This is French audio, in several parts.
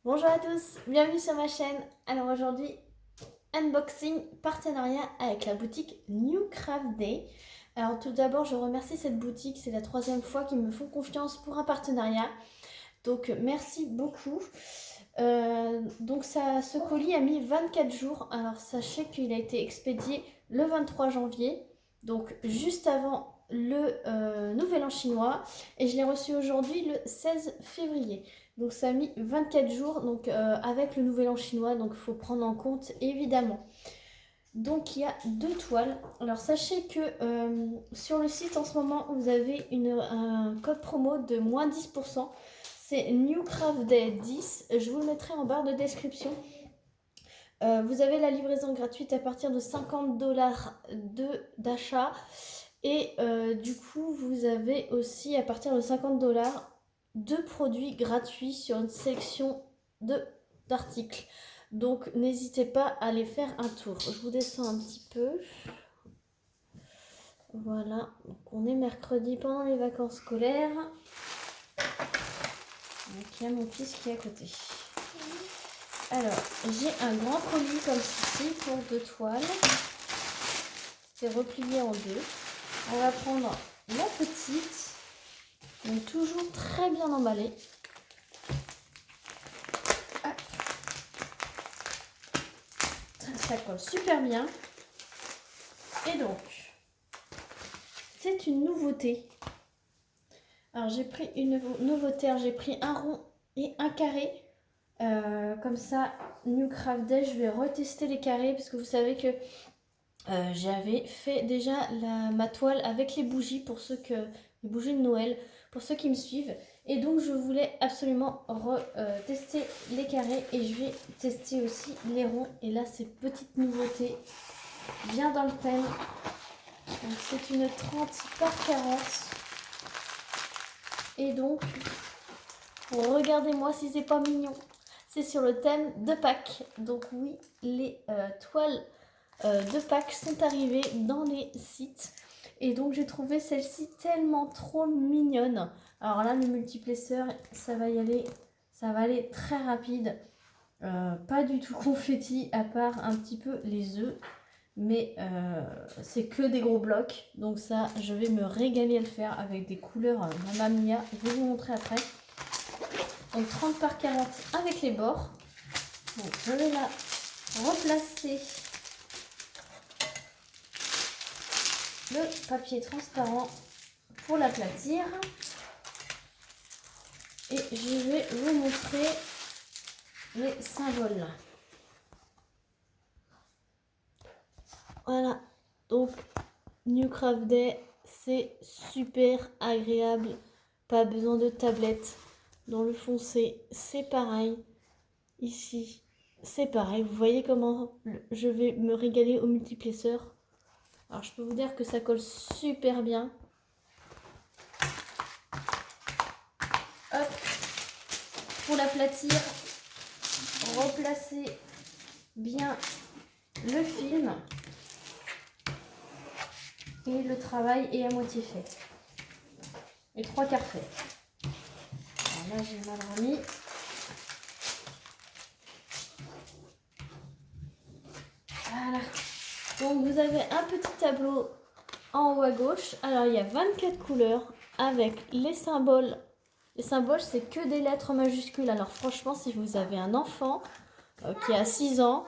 Bonjour à tous, bienvenue sur ma chaîne. Alors aujourd'hui, unboxing partenariat avec la boutique New Craft Day. Alors tout d'abord, je remercie cette boutique, c'est la troisième fois qu'ils me font confiance pour un partenariat. Donc merci beaucoup. Donc ce colis a mis 24 jours. Alors sachez qu'il a été expédié le 23 janvier, donc juste avant le Nouvel An chinois. Et je l'ai reçu aujourd'hui le 16 février. Donc ça a mis 24 jours donc, avec le Nouvel An chinois, donc il faut prendre en compte évidemment. Donc il y a deux toiles. Alors sachez que sur le site en ce moment vous avez un code promo de moins 10%. C'est New Craft Day 10. Je vous le mettrai en barre de description. Vous avez la livraison gratuite à partir de 50$ d'achat. Et du coup, vous avez aussi à partir de 50$ de produits gratuits sur une sélection d'articles. Donc n'hésitez pas à aller faire un tour. Je vous descends un petit peu. Voilà, donc on est mercredi pendant les vacances scolaires. Donc il y a mon fils qui est à côté. Alors, j'ai un grand colis comme ceci pour 2 toiles. C'est replié en deux. On va prendre la petite, donc toujours très bien emballée. Ça colle super bien. Et donc, c'est une nouveauté. Alors j'ai pris une nouveauté, j'ai pris un rond et un carré. Comme ça, New Craft Day, je vais retester les carrés parce que vous savez que j'avais fait déjà ma toile avec les bougies les bougies de Noël pour ceux qui me suivent. Et donc je voulais absolument tester les carrés et je vais tester aussi les ronds. Et là c'est petite nouveauté, bien dans le thème. C'est une 30 par 40. Et donc, regardez-moi si c'est pas mignon. C'est sur le thème de Pâques. Donc oui, les toiles de Pâques sont arrivées dans les sites. Et donc j'ai trouvé celle-ci tellement trop mignonne. Alors là, le multiplesseur, ça va aller très rapide. Pas du tout confetti, à part un petit peu les œufs. Mais c'est que des gros blocs. Donc ça, je vais me régaler à le faire avec des couleurs Mamma Mia. Je vais vous montrer après. Donc 30 par 40 avec les bords. Donc je vais la replacer le papier transparent pour l'aplatir. Et je vais vous montrer les symboles. Voilà, donc New Craft Day, c'est super agréable. Pas besoin de tablette. Dans le foncé, c'est pareil. Ici, c'est pareil. Vous voyez comment je vais me régaler au multiplesseur. Alors, je peux vous dire que ça colle super bien. Hop, pour l'aplatir, replacer bien le film. Et le travail est à moitié fait. Et 3/4 fait. Alors là, j'ai mal remis. Voilà. Donc vous avez un petit tableau en haut à gauche. Alors il y a 24 couleurs avec les symboles. Les symboles, c'est que des lettres majuscules. Alors franchement, si vous avez un enfant qui a 6 ans,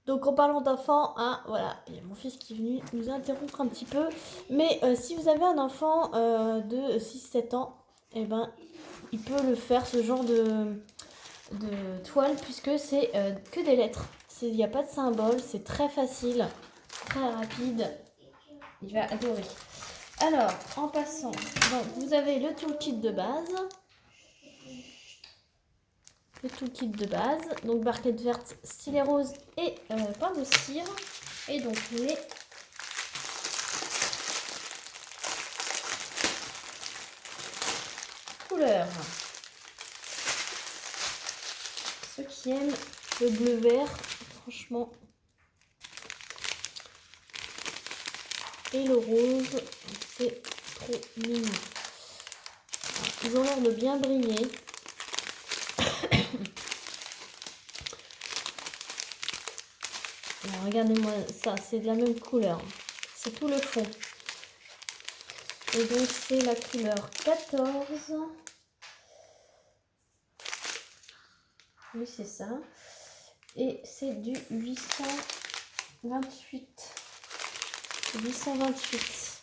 donc en parlant d'enfant, hein, voilà, il y a mon fils qui est venu nous interrompre un petit peu. Mais si vous avez un enfant de 6-7 ans, eh ben, il peut le faire, ce genre de toile, puisque c'est que des lettres. Il n'y a pas de symbole, c'est très facile, très rapide. Il va adorer. Alors, en passant, donc, vous avez le toolkit de base. Le toolkit de base, donc barquette verte, stylet rose et pain de cire. Et donc les couleurs. Ceux qui aiment le bleu vert, franchement. Et le rose, c'est trop mignon. Ils ont l'air de bien briller. regardez-moi ça, c'est de la même couleur. C'est tout le fond. Et donc c'est la couleur 14. Oui, c'est ça. Et c'est du 828. 828.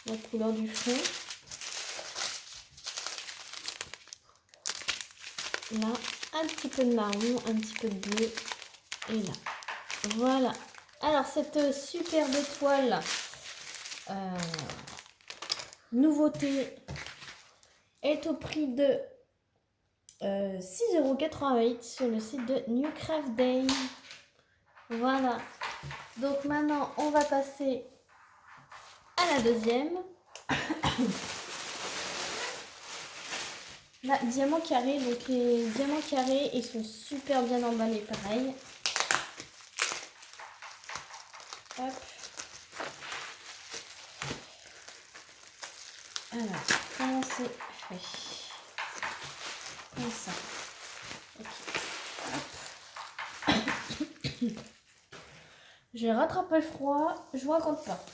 La couleur du fond. Là, un petit peu de marron, un petit peu de bleu. Et là. Voilà. Alors, cette superbe toile, nouveauté, est au prix de 6,88 € sur le site de New Craft Day. Voilà. Donc maintenant, on va passer à la deuxième. Là, diamant carré. Donc les diamants carrés, ils sont super bien emballés, pareil. Hop. Alors, comment c'est fait? Comme ça. Okay. J'ai rattrapé le froid, je vous raconte pas.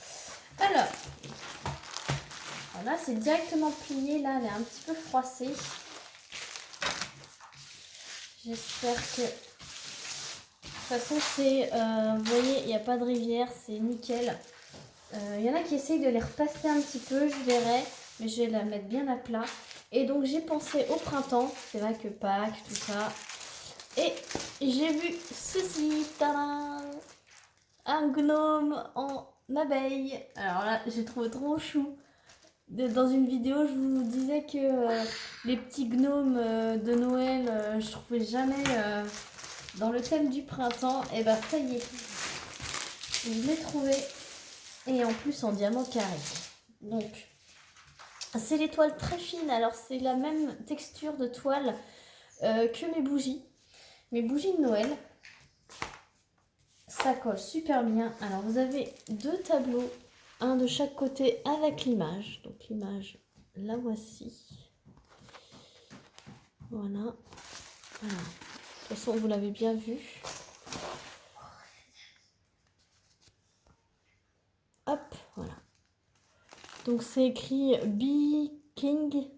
Alors, voilà, c'est directement plié. Là, elle est un petit peu froissée. J'espère que... De toute façon, c'est... vous voyez, il n'y a pas de rivière, c'est nickel. Il y en a qui essayent de les repasser un petit peu, je verrai. Mais je vais la mettre bien à plat. Et donc, j'ai pensé au printemps. C'est vrai que Pâques, tout ça. Et j'ai vu ceci. Tadam! Un gnome en abeille. Alors là, j'ai trouvé trop chou. Dans une vidéo, je vous disais que les petits gnomes de Noël, je trouvais jamais dans le thème du printemps. Et ben ça y est, je l'ai trouvé. Et en plus en diamant carré. Donc, c'est les toiles très fines. Alors, c'est la même texture de toile que mes bougies. Mes bougies de Noël. Ça colle super bien. Alors, vous avez deux tableaux. Un de chaque côté avec l'image. Donc, l'image, la voici. Voilà. De toute façon, vous l'avez bien vu. Hop, voilà. Donc, c'est écrit Be Kind.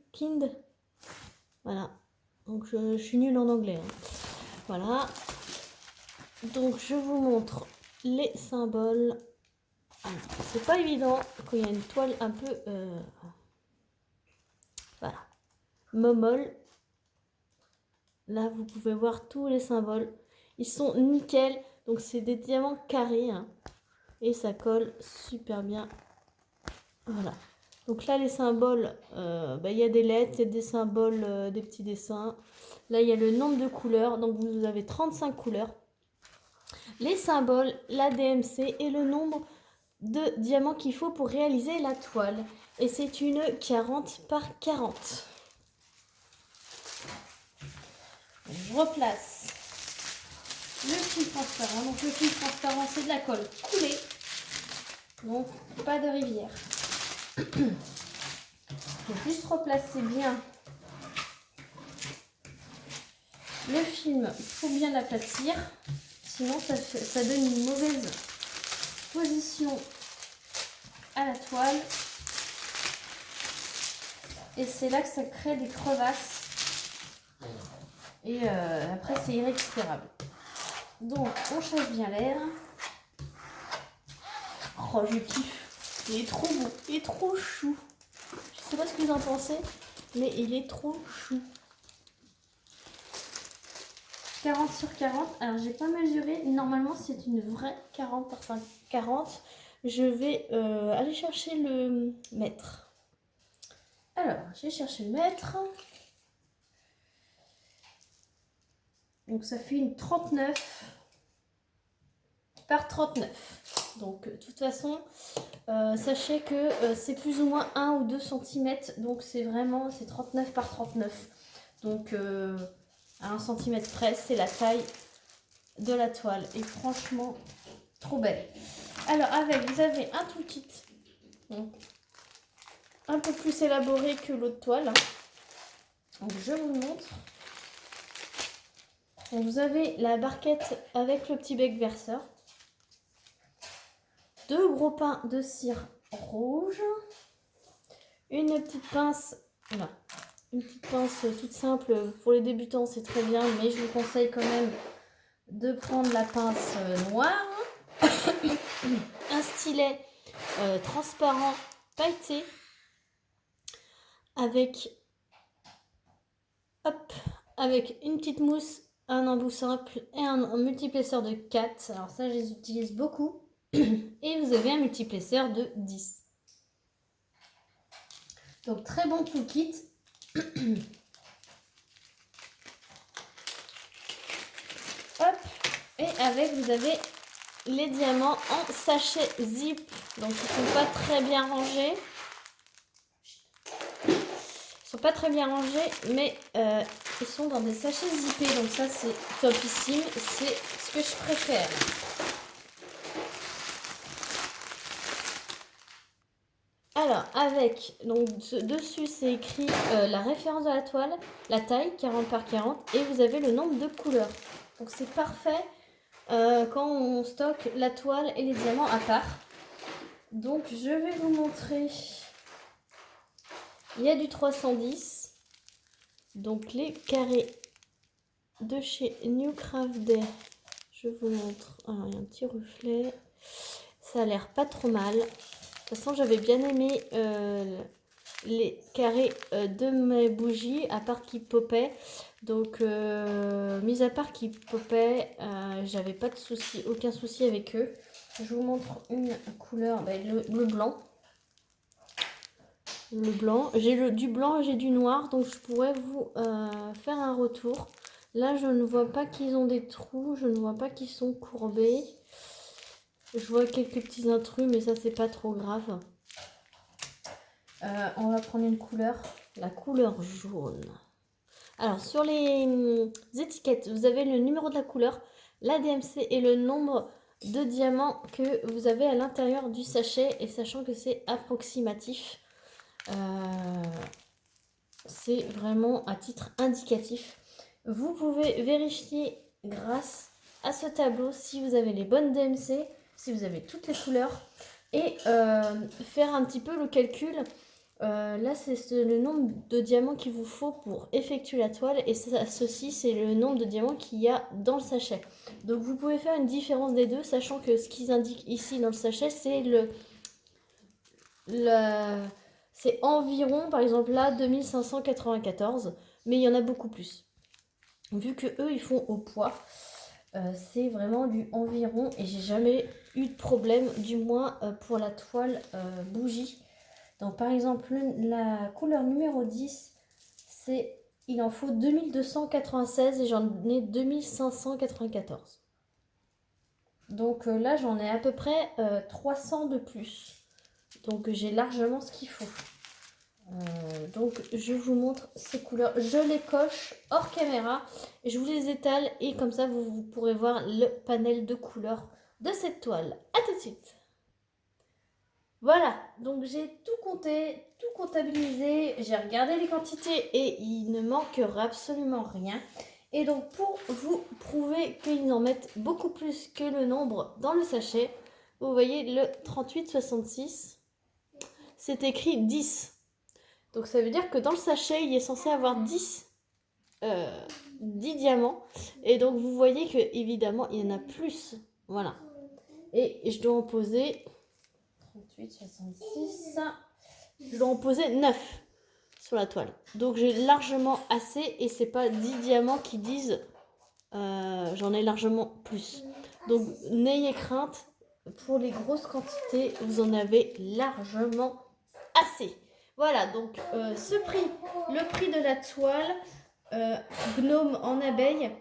Voilà. Donc, je suis nulle en anglais. Hein. Voilà. Donc, je vous montre les symboles. C'est pas évident quand il y a une toile un peu... voilà. Momol. Là, vous pouvez voir tous les symboles. Ils sont nickel. Donc, c'est des diamants carrés. Hein, et ça colle super bien. Voilà. Donc là, les symboles, y a des lettres, il y a des symboles, des petits dessins. Là, il y a le nombre de couleurs. Donc, vous avez 35 couleurs. Les symboles, la DMC et le nombre de diamants qu'il faut pour réaliser la toile. Et c'est une 40 par 40. Je replace le fil transparent. Donc le fil transparent, c'est de la colle coulée. Donc pas de rivière. Il faut juste replacer bien le film. Il faut bien l'aplatir. Sinon ça donne une mauvaise position à la toile. Et c'est là que ça crée des crevasses. Et après, c'est irrécupérable. Donc, on chasse bien l'air. Oh, je kiffe. Il est trop beau. Il est trop chou. Je sais pas ce que vous en pensez, mais il est trop chou. 40 sur 40. Alors, j'ai pas mesuré. Normalement, c'est une vraie 40 par 40. Je vais aller chercher le mètre. Alors, j'ai cherché le mètre. Donc ça fait une 39 par 39. Donc de toute façon, sachez que c'est plus ou moins 1 ou 2 cm. Donc c'est 39 par 39. Donc à 1 cm près, c'est la taille de la toile. Et franchement, trop belle. Alors avec, vous avez un toolkit. Donc, un peu plus élaboré que l'autre toile. Donc je vous le montre. Donc vous avez la barquette avec le petit bec verseur. 2 gros pains de cire rouge, une petite pince, voilà, une petite pince toute simple pour les débutants, c'est très bien, mais je vous conseille quand même de prendre la pince noire, un stylet transparent pailleté avec une petite mousse, un embout simple et un multiplesseur de 4. Alors ça, je les utilise beaucoup. Et vous avez un multiplesseur de 10. Donc très bon toolkit. Hop. Et avec, vous avez les diamants en sachet zip. Donc ils sont pas très bien rangés. Ils sont pas très bien rangés, mais ils sont dans des sachets zippés. Donc ça, c'est topissime. C'est ce que je préfère. Alors, avec, donc dessus, c'est écrit la référence de la toile, la taille, 40 par 40, et vous avez le nombre de couleurs. Donc, c'est parfait quand on stocke la toile et les diamants à part. Donc, je vais vous montrer. Il y a du 310. Donc, les carrés de chez New Craft Day. Je vous montre. Alors, il y a un petit reflet. Ça a l'air pas trop mal. De toute façon, j'avais bien aimé les carrés de mes bougies, à part qu'ils popaient. Donc, mis à part qu'ils popaient, j'avais pas de souci, aucun souci avec eux. Je vous montre une couleur, le blanc. Le blanc. J'ai du blanc, j'ai du noir, donc je pourrais vous faire un retour. Là, je ne vois pas qu'ils ont des trous, je ne vois pas qu'ils sont courbés. Je vois quelques petits intrus, mais ça, c'est pas trop grave. On va prendre une couleur, la couleur jaune. Alors, sur les étiquettes, vous avez le numéro de la couleur, la DMC et le nombre de diamants que vous avez à l'intérieur du sachet. Et sachant que c'est approximatif, c'est vraiment à titre indicatif. Vous pouvez vérifier grâce à ce tableau si vous avez les bonnes DMC, si vous avez toutes les couleurs, et faire un petit peu le calcul. Là, c'est le nombre de diamants qu'il vous faut pour effectuer la toile, et ceci, c'est le nombre de diamants qu'il y a dans le sachet. Donc, vous pouvez faire une différence des deux, sachant que ce qu'ils indiquent ici dans le sachet, c'est c'est environ, par exemple là, 2594, mais il y en a beaucoup plus. Vu que eux, ils font au poids, c'est vraiment du environ, et j'ai jamais eu de problème, du moins pour la toile bougie. Donc par exemple, la couleur numéro 10, il en faut 2296 et j'en ai 2594. Donc là, j'en ai à peu près 300 de plus. Donc j'ai largement ce qu'il faut. Donc je vous montre ces couleurs. Je les coche hors caméra et je vous les étale. Et comme ça, vous pourrez voir le panel de couleurs de cette toile. A tout de suite. Voilà, donc j'ai tout compté, tout comptabilisé, j'ai regardé les quantités et il ne manquera absolument rien. Et donc pour vous prouver qu'ils en mettent beaucoup plus que le nombre dans le sachet, vous voyez le 3866, c'est écrit 10. Donc ça veut dire que dans le sachet, il est censé avoir 10 diamants. Et donc vous voyez que évidemment il y en a plus. Voilà. Et je dois en poser 38, 66. Je dois en poser 9 sur la toile. Donc j'ai largement assez et c'est pas 10 diamants qui disent j'en ai largement plus. Donc n'ayez crainte, pour les grosses quantités, vous en avez largement assez. Voilà, donc le prix de la toile gnome en abeille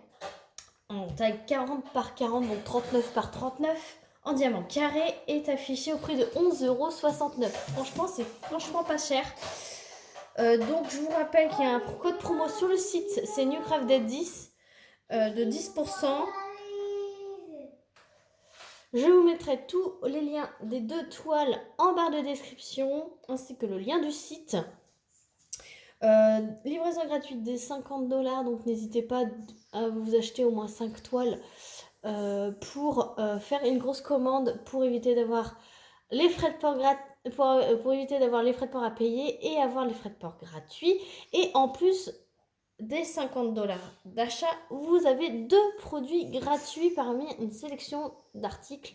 en taille 40 par 40, donc 39 par 39, en diamant carré, est affiché au prix de 11,69 €. Franchement, c'est franchement pas cher. Donc, je vous rappelle qu'il y a un code promo sur le site, c'est NewCraftDay10 de 10%. Je vous mettrai tous les liens des 2 toiles en barre de description, ainsi que le lien du site. Livraison gratuite des 50 $, donc n'hésitez pas à vous acheter au moins 5 toiles pour faire une grosse commande, pour éviter d'avoir les frais de port pour éviter d'avoir les frais de port à payer et avoir les frais de port gratuits. Et en plus des 50 $ d'achat, vous avez 2 produits gratuits parmi une sélection d'articles.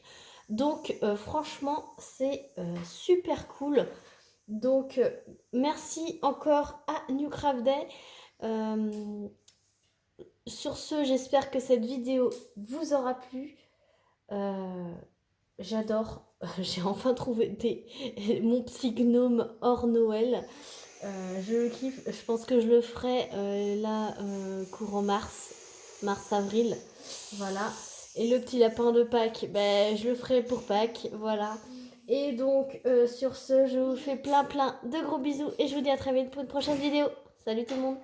Donc franchement, c'est super cool. Donc merci encore à New Craft Day. Sur ce, j'espère que cette vidéo vous aura plu. J'adore. J'ai enfin trouvé mon petit gnome hors Noël. Je le kiffe. Je pense que je le ferai là courant mars-avril. Voilà. Et le petit lapin de Pâques, ben, je le ferai pour Pâques. Voilà. Et donc sur ce, je vous fais plein de gros bisous et je vous dis à très vite pour une prochaine vidéo. Salut tout le monde.